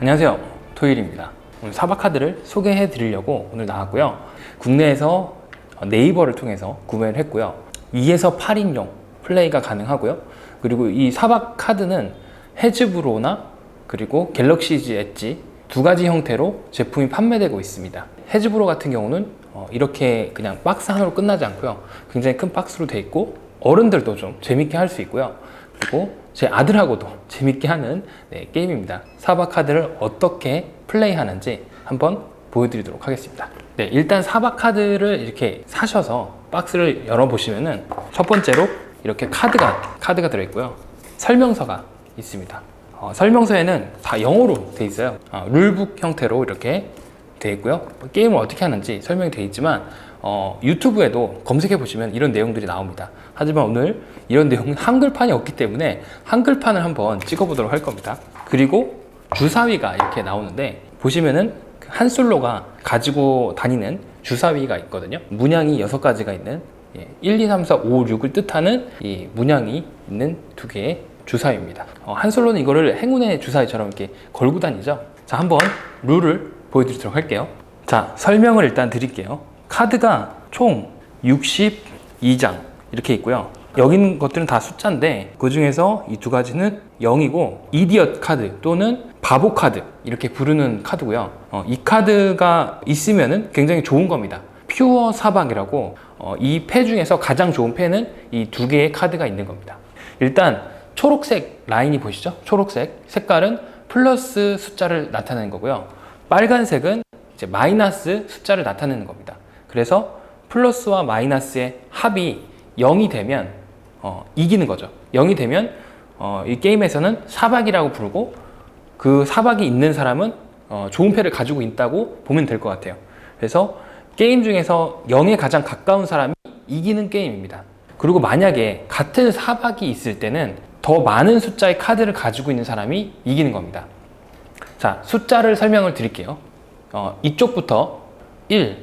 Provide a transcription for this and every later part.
안녕하세요, 토일입니다. 오늘 사박카드를 소개해 드리려고 오늘 나왔고요. 국내에서 네이버를 통해서 구매를 했고요. 2에서 8인용 플레이가 가능하고요. 그리고 이 사박카드는 해즈브로나 그리고 갤럭시즈 엣지 두 가지 형태로 제품이 판매되고 있습니다. 해즈브로 같은 경우는 이렇게 그냥 박스 하나로 끝나지 않고요. 굉장히 큰 박스로 되어 있고 어른들도 좀 재밌게 할 수 있고요. 그리고 제 아들하고도 재밌게 하는 게임입니다. 사박카드를 어떻게 플레이하는지 한번 보여드리도록 하겠습니다. 일단 사박카드를 이렇게 사셔서 박스를 열어보시면은 첫 번째로 이렇게 카드가 들어있고요. 설명서가 있습니다. 설명서에는 다 영어로 되어 있어요. 룰북 형태로 이렇게 되어 있고요. 게임을 어떻게 하는지 설명이 되어 있지만 유튜브에도 검색해 보시면 이런 내용들이 나옵니다. 하지만 오늘 이런 내용은 한글판이 없기 때문에 한글판을 한번 찍어 보도록 할 겁니다. 그리고 주사위가 이렇게 나오는데 보시면은 한 솔로가 가지고 다니는 주사위가 있거든요. 문양이 6가지가 있는 1, 2, 3, 4, 5, 6을 뜻하는 이 문양이 있는 두 개의 주사위입니다. 한 솔로는 이거를 행운의 주사위처럼 이렇게 걸고 다니죠. 자, 한번 룰을 보여드리도록 할게요. 자, 설명을 일단 드릴게요. 카드가 총 62장 이렇게 있고요. 여기 있는 것들은 다 숫자인데 그 중에서 이 두 가지는 0이고 이디엇 카드 또는 바보 카드 이렇게 부르는 카드고요. 이 카드가 있으면은 굉장히 좋은 겁니다. 퓨어 사박이라고 이 패 중에서 가장 좋은 패는 이 두 개의 카드가 있는 겁니다. 일단 초록색 라인이 보이시죠? 초록색 색깔은 플러스 숫자를 나타내는 거고요. 빨간색은 이제 마이너스 숫자를 나타내는 겁니다. 그래서 플러스와 마이너스의 합이 0이 되면 이기는 거죠. 0이 되면 이 게임에서는 사박이라고 부르고 그 사박이 있는 사람은 좋은 패를 가지고 있다고 보면 될 것 같아요. 그래서 게임 중에서 0에 가장 가까운 사람이 이기는 게임입니다. 그리고 만약에 같은 사박이 있을 때는 더 많은 숫자의 카드를 가지고 있는 사람이 이기는 겁니다. 자, 숫자를 설명을 드릴게요. 이쪽부터 1,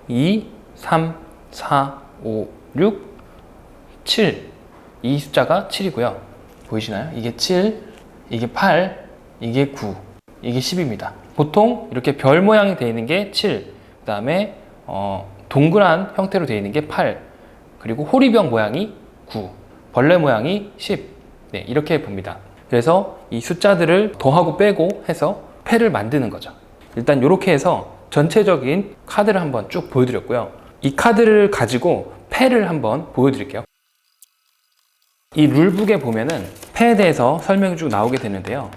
2, 3, 4, 5, 6, 7. 이 숫자가 7이고요. 보이시나요? 이게 7, 이게 8, 이게 9, 이게 10입니다. 보통 이렇게 별 모양이 되어 있는 게 7, 그 다음에 동그란 형태로 되어 있는 게 8, 그리고 호리병 모양이 9, 벌레 모양이 10. 이렇게 봅니다. 그래서 이 숫자들을 더하고 빼고 해서 패를 만드는 거죠. 일단 이렇게 해서 전체적인 카드를 한번 쭉 보여드렸고요. 이 카드를 가지고 패를 한번 보여드릴게요. 이 룰북에 보면은 패에 대해서 설명이 쭉 나오게 되는데요.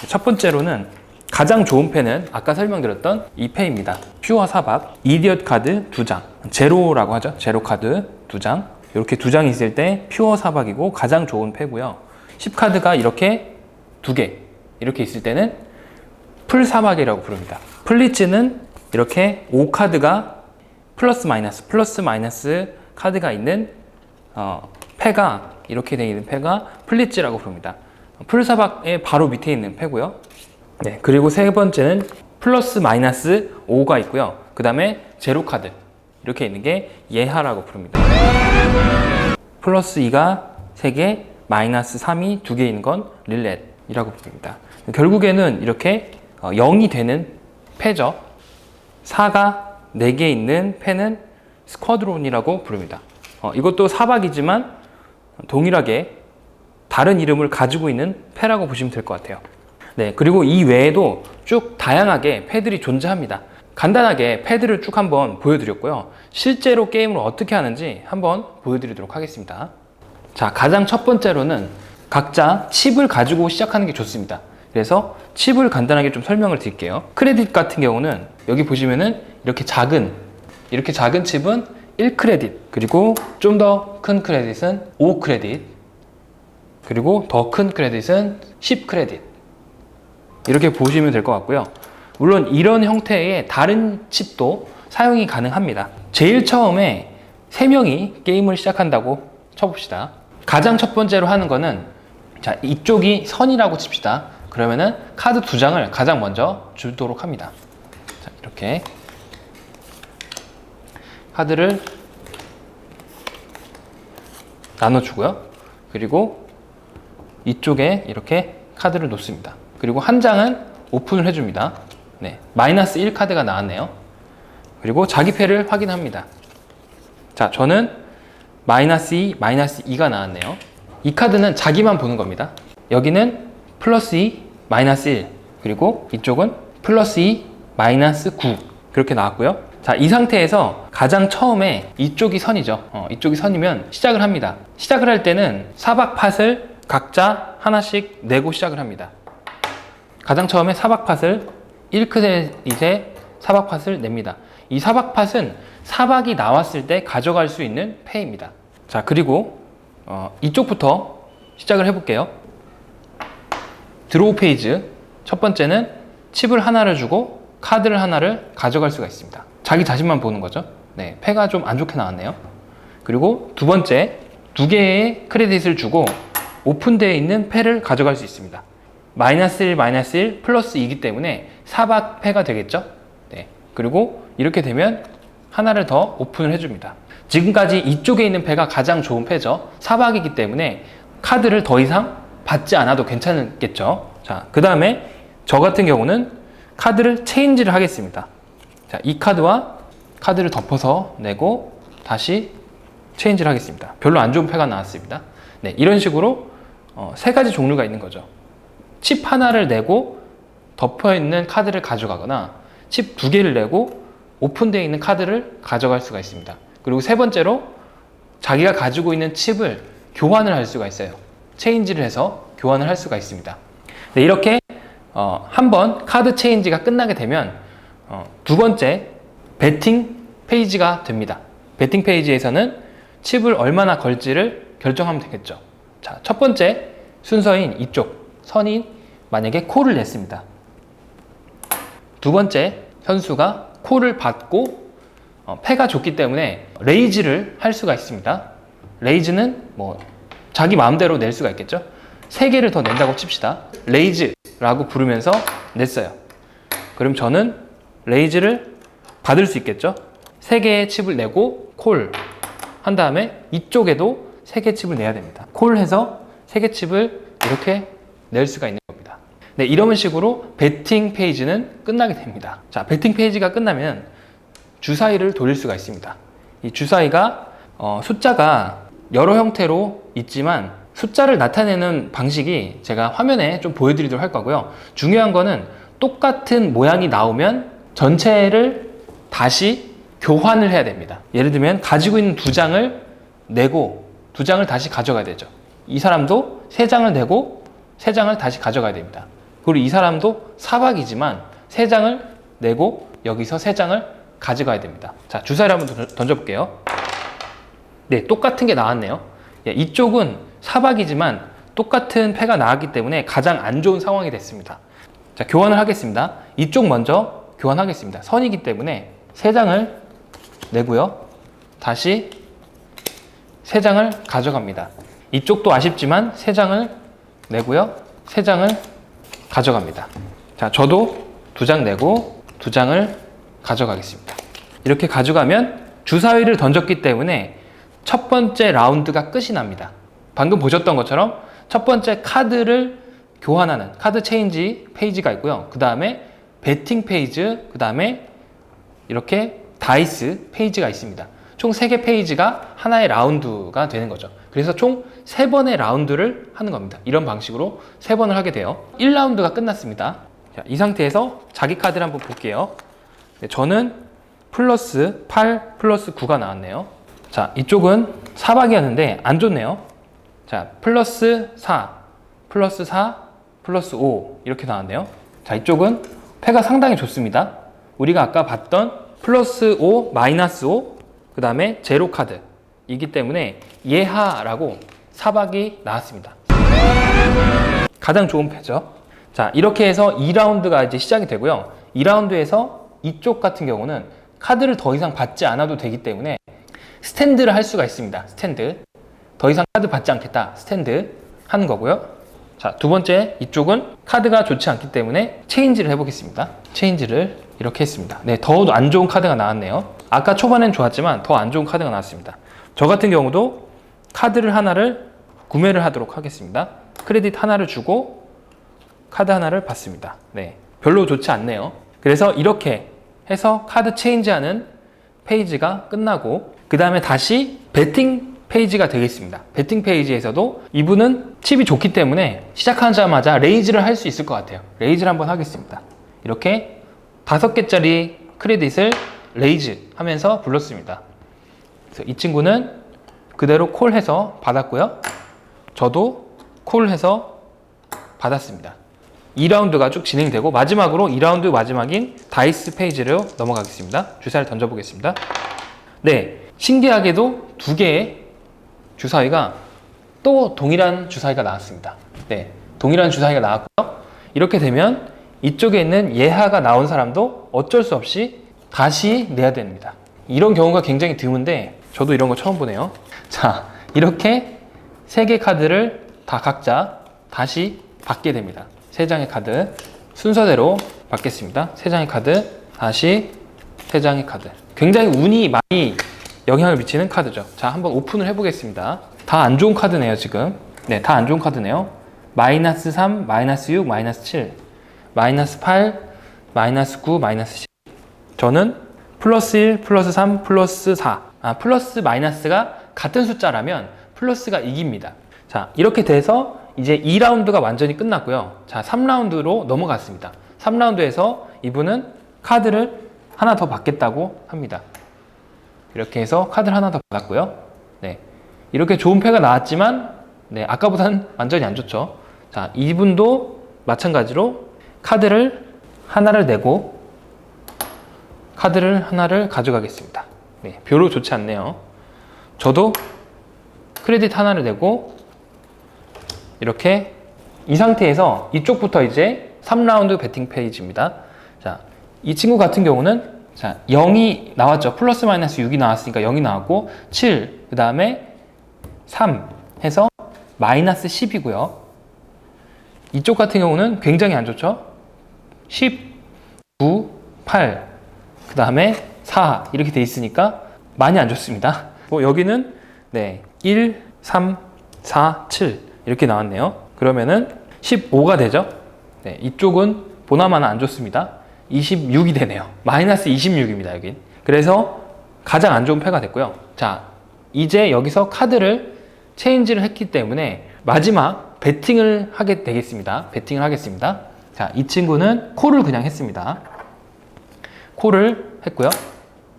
첫 번째로는 가장 좋은 패는 아까 설명드렸던 이 패입니다. 퓨어 사박, 이디엇 카드 2장, 제로라고 하죠. 제로 카드 2장. 이렇게 2장이 있을 때 퓨어 사박이고 가장 좋은 패고요. 10카드가 이렇게 2개 이렇게 있을 때는 풀 사박이라고 부릅니다. 플리츠는 이렇게 5카드가 플러스 마이너스 카드가 있는 패가 이렇게 되어 있는 패가 플리츠라고 부릅니다. 풀 사박의 바로 밑에 있는 패고요. 그리고 세 번째는 플러스 마이너스 5가 있고요. 그 다음에 제로 카드 이렇게 있는 게 예하라고 부릅니다. 플러스 2가 3개, 마이너스 3이 2개 있는 건 릴렛이라고 부릅니다. 결국에는 이렇게 0이 되는 패죠. 4가 4개 있는 패는 스쿼드론이라고 부릅니다. 이것도 사박이지만 동일하게 다른 이름을 가지고 있는 패라고 보시면 될 것 같아요. 그리고 이 외에도 쭉 다양하게 패들이 존재합니다. 간단하게 패들을 쭉 한번 보여드렸고요. 실제로 게임을 어떻게 하는지 한번 보여드리도록 하겠습니다. 자, 가장 첫 번째로는 각자 칩을 가지고 시작하는 게 좋습니다. 그래서 칩을 간단하게 좀 설명을 드릴게요. 크레딧 같은 경우는 여기 보시면은 이렇게 작은 칩은 1크레딧, 그리고 좀 더 큰 크레딧은 5크레딧, 그리고 더 큰 크레딧은 10크레딧. 이렇게 보시면 될 것 같고요. 물론 이런 형태의 다른 칩도 사용이 가능합니다. 제일 처음에 3명이 게임을 시작한다고 쳐봅시다. 가장 첫 번째로 하는 거는, 자, 이쪽이 선이라고 칩시다. 그러면은 카드 2장을 가장 먼저 주도록 합니다. 자, 이렇게 카드를 나눠주고요. 그리고 이쪽에 이렇게 카드를 놓습니다. 그리고 한 장은 오픈을 해줍니다. 네, 마이너스 1 카드가 나왔네요. 그리고 자기 패를 확인합니다. 자, 저는 마이너스 2, 마이너스 2가 나왔네요. 이 카드는 자기만 보는 겁니다. 여기는 플러스 2, 마이너스 1, 그리고 이쪽은 플러스 2, 마이너스 9 그렇게 나왔고요. 자, 이 상태에서 가장 처음에 이쪽이 선이죠. 이쪽이 선이면 시작을 합니다. 시작을 할 때는 사박팟을 각자 하나씩 내고 시작을 합니다. 가장 처음에 사박팟을 1크셋에 사박팟을 냅니다. 이 사박팟은 사박이 나왔을 때 가져갈 수 있는 패입니다. 자, 그리고 이쪽부터 시작을 해볼게요. 드로우 페이지. 첫 번째는 칩을 하나를 주고 카드를 하나를 가져갈 수가 있습니다. 자기 자신만 보는 거죠. 네, 패가 좀 안 좋게 나왔네요. 그리고 두 번째, 두 개의 크레딧을 주고 오픈되어 있는 패를 가져갈 수 있습니다. 마이너스 1, 마이너스 1, 플러스 2이기 때문에 사박 패가 되겠죠. 네, 그리고 이렇게 되면 하나를 더 오픈을 해줍니다. 지금까지 이쪽에 있는 패가 가장 좋은 패죠. 사박이기 때문에 카드를 더 이상 받지 않아도 괜찮겠죠. 자, 그 다음에 저 같은 경우는 카드를 체인지를 하겠습니다. 자, 이 카드와 카드를 덮어서 내고 다시 체인지를 하겠습니다. 별로 안 좋은 패가 나왔습니다. 네, 이런 식으로 세 가지 종류가 있는 거죠. 칩 하나를 내고 덮여있는 카드를 가져가거나 칩 두 개를 내고 오픈되어 있는 카드를 가져갈 수가 있습니다. 그리고 세 번째로 자기가 가지고 있는 칩을 교환을 할 수가 있어요. 체인지를 해서 교환을 할 수가 있습니다. 네, 이렇게 한번 카드 체인지가 끝나게 되면 두 번째 베팅 페이지가 됩니다. 베팅 페이지에서는 칩을 얼마나 걸지를 결정하면 되겠죠. 자, 첫 번째 순서인 이쪽 선이 만약에 콜을 냈습니다. 두 번째 선수가 콜을 받고 패가 좋기 때문에 레이즈를 할 수가 있습니다. 레이즈는 뭐 자기 마음대로 낼 수가 있겠죠. 3개를 더 낸다고 칩시다. 레이즈라고 부르면서 냈어요. 그럼 저는 레이즈를 받을 수 있겠죠. 3개의 칩을 내고 콜 한 다음에 이쪽에도 3개 칩을 내야 됩니다. 콜 해서 3개 칩을 이렇게 낼 수가 있는 겁니다. 네, 이런 식으로 베팅 페이지는 끝나게 됩니다. 자, 베팅 페이지가 끝나면 주사위를 돌릴 수가 있습니다. 이 주사위가 숫자가 여러 형태로 있지만 숫자를 나타내는 방식이 제가 화면에 좀 보여드리도록 할 거고요. 중요한 거는 똑같은 모양이 나오면 전체를 다시 교환을 해야 됩니다. 예를 들면 가지고 있는 2장을 내고 2장을 다시 가져가야 되죠. 이 사람도 3장을 내고 3장을 다시 가져가야 됩니다. 그리고 이 사람도 사박이지만 3장을 내고 여기서 3장을 가져가야 됩니다. 자, 주사위를 한번 던져볼게요. 네, 똑같은 게 나왔네요. 이쪽은 사박이지만 똑같은 패가 나왔기 때문에 가장 안 좋은 상황이 됐습니다. 자, 교환을 하겠습니다. 이쪽 먼저 교환하겠습니다. 선이기 때문에 3장을 내고요. 다시 3장을 가져갑니다. 이쪽도 아쉽지만 3장을 내고요. 3장을 가져갑니다. 자, 저도 2장 내고 2장을 가져가겠습니다. 이렇게 가져가면 주사위를 던졌기 때문에 첫 번째 라운드가 끝이 납니다. 방금 보셨던 것처럼 첫 번째 카드를 교환하는 카드 체인지 페이지가 있고요. 그 다음에 베팅 페이지, 그 다음에 이렇게 다이스 페이지가 있습니다. 총 3개 페이지가 하나의 라운드가 되는 거죠. 그래서 총 3번의 라운드를 하는 겁니다. 이런 방식으로 3번을 하게 돼요. 1라운드가 끝났습니다. 자, 이 상태에서 자기 카드를 한번 볼게요. 네, 저는 플러스 8, 플러스 9가 나왔네요. 자, 이쪽은 사박이었는데 안 좋네요. 자, 플러스 4, 플러스 4, 플러스 5 이렇게 나왔네요. 자, 이쪽은 패가 상당히 좋습니다. 우리가 아까 봤던 플러스 5, 마이너스 5, 그 다음에 제로 카드이기 때문에 예하라고 사박이 나왔습니다. 가장 좋은 패죠. 자, 이렇게 해서 2라운드가 이제 시작이 되고요. 2라운드에서 이쪽 같은 경우는 카드를 더 이상 받지 않아도 되기 때문에 스탠드를 할 수가 있습니다. 스탠드. 더 이상 카드 받지 않겠다. 스탠드 하는 거고요. 자, 두 번째 이쪽은 카드가 좋지 않기 때문에 체인지를 해보겠습니다. 체인지를 이렇게 했습니다. 네, 더 안 좋은 카드가 나왔네요. 아까 초반엔 좋았지만 더 안 좋은 카드가 나왔습니다. 저 같은 경우도 카드를 하나를 구매를 하도록 하겠습니다. 크레딧 하나를 주고 카드 하나를 받습니다. 네, 별로 좋지 않네요. 그래서 이렇게 해서 카드 체인지하는 페이지가 끝나고 그 다음에 다시 베팅 페이지가 되겠습니다. 베팅 페이지에서도 이분은 칩이 좋기 때문에 시작하자마자 레이즈를 할 수 있을 것 같아요. 레이즈를 한번 하겠습니다. 이렇게 5개짜리 크레딧을 레이즈 하면서 불렀습니다. 그래서 이 친구는 그대로 콜해서 받았고요. 저도 콜해서 받았습니다. 2라운드가 쭉 진행되고 마지막으로 2라운드 마지막인 다이스 페이지로 넘어가겠습니다. 주사위를 던져보겠습니다. 네, 신기하게도 2개의 주사위가 또 동일한 주사위가 나왔습니다. 네, 동일한 주사위가 나왔고요. 이렇게 되면 이쪽에 있는 예하가 나온 사람도 어쩔 수 없이 다시 내야 됩니다. 이런 경우가 굉장히 드문데 저도 이런 거 처음 보네요. 자, 이렇게 3개 카드를 다 각자 다시 받게 됩니다. 3장의 카드 순서대로 받겠습니다. 3장의 카드 다시 3장의 카드. 굉장히 운이 많이 영향을 미치는 카드죠. 자, 한번 오픈을 해보겠습니다. 다 안 좋은 카드네요, 지금. 네, 다 안 좋은 카드네요. 마이너스 3, 마이너스 6, 마이너스 7, 마이너스 8, 마이너스 9, 마이너스 10. 저는 플러스 1, 플러스 3, 플러스 4. 플러스 마이너스가 같은 숫자라면 플러스가 이깁니다. 자, 이렇게 돼서 이제 2라운드가 완전히 끝났고요. 자, 3라운드로 넘어갔습니다. 3라운드에서 이분은 카드를 하나 더 받겠다고 합니다. 이렇게 해서 카드를 하나 더 받았고요. 네, 이렇게 좋은 패가 나왔지만 네, 아까보다는 완전히 안 좋죠. 자, 이분도 마찬가지로 카드를 하나를 내고 카드를 하나를 가져가겠습니다. 네, 별로 좋지 않네요. 저도 크레딧 하나를 내고 이렇게 이 상태에서 이쪽부터 이제 3라운드 배팅 페이지입니다. 자, 이 친구 같은 경우는 자, 0이 나왔죠. 플러스 마이너스 6이 나왔으니까 0이 나왔고 7, 그 다음에 3 해서 마이너스 10이고요. 이쪽 같은 경우는 굉장히 안 좋죠. 10, 9, 8, 그 다음에 4 이렇게 돼 있으니까 많이 안 좋습니다. 여기는 네, 1, 3, 4, 7 이렇게 나왔네요. 그러면은 15가 되죠. 네, 이쪽은 보나마나 안 좋습니다. 26이 되네요. 마이너스 26입니다, 여긴. 그래서 가장 안 좋은 패가 됐고요. 자, 이제 여기서 카드를 체인지를 했기 때문에 마지막 배팅을 하게 되겠습니다. 배팅을 하겠습니다. 자, 이 친구는 콜을 그냥 했습니다. 콜을 했고요.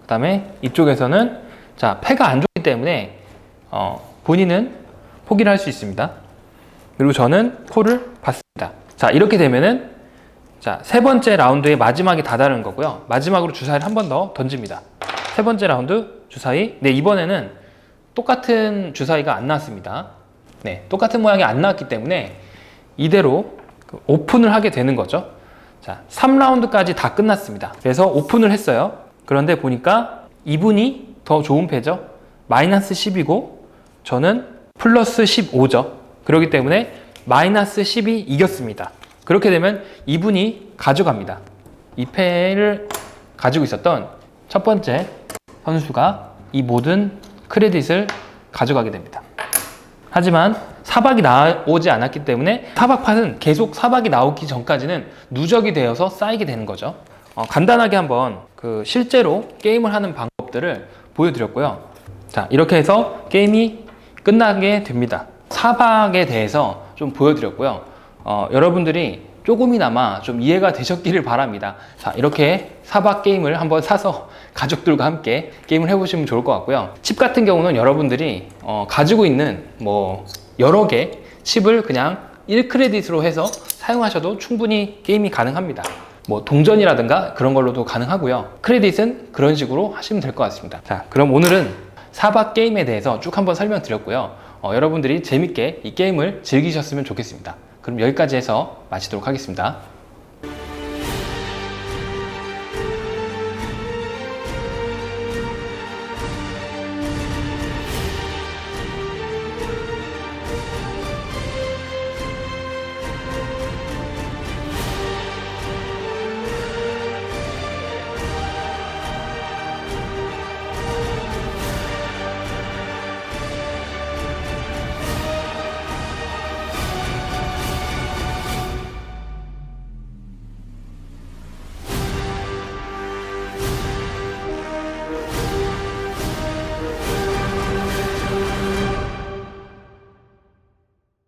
그 다음에 이쪽에서는 자, 패가 안 좋기 때문에 본인은 포기를 할 수 있습니다. 그리고 저는 콜을 받습니다. 자, 이렇게 되면은 자, 3번째 라운드의 마지막이 다다른 거고요. 마지막으로 주사위를 한 번 더 던집니다. 3번째 라운드 주사위. 네, 이번에는 똑같은 주사위가 안 나왔습니다. 네, 똑같은 모양이 안 나왔기 때문에 이대로 오픈을 하게 되는 거죠. 자, 3라운드까지 다 끝났습니다. 그래서 오픈을 했어요. 그런데 보니까 이분이 더 좋은 패죠. 마이너스 10이고 저는 플러스 15죠. 그렇기 때문에 마이너스 10이 이겼습니다. 그렇게 되면 이분이 가져갑니다. 이 패를 가지고 있었던 첫 번째 선수가 이 모든 크레딧을 가져가게 됩니다. 하지만 사박이 나오지 않았기 때문에 사박팟은 계속 사박이 나오기 전까지는 누적이 되어서 쌓이게 되는 거죠. 간단하게 한번 실제로 게임을 하는 방법들을 보여드렸고요. 자, 이렇게 해서 게임이 끝나게 됩니다. 사박에 대해서 좀 보여드렸고요. 여러분들이 조금이나마 좀 이해가 되셨기를 바랍니다. 자, 이렇게 사박 게임을 한번 사서 가족들과 함께 게임을 해보시면 좋을 것 같고요. 칩 같은 경우는 여러분들이 가지고 있는 여러 개 칩을 그냥 1크레딧으로 해서 사용하셔도 충분히 게임이 가능합니다. 동전이라든가 그런 걸로도 가능하고요. 크레딧은 그런 식으로 하시면 될 것 같습니다. 자, 그럼 오늘은 사박 게임에 대해서 쭉 한번 설명드렸고요. 여러분들이 재밌게 이 게임을 즐기셨으면 좋겠습니다. 그럼 여기까지 해서 마치도록 하겠습니다.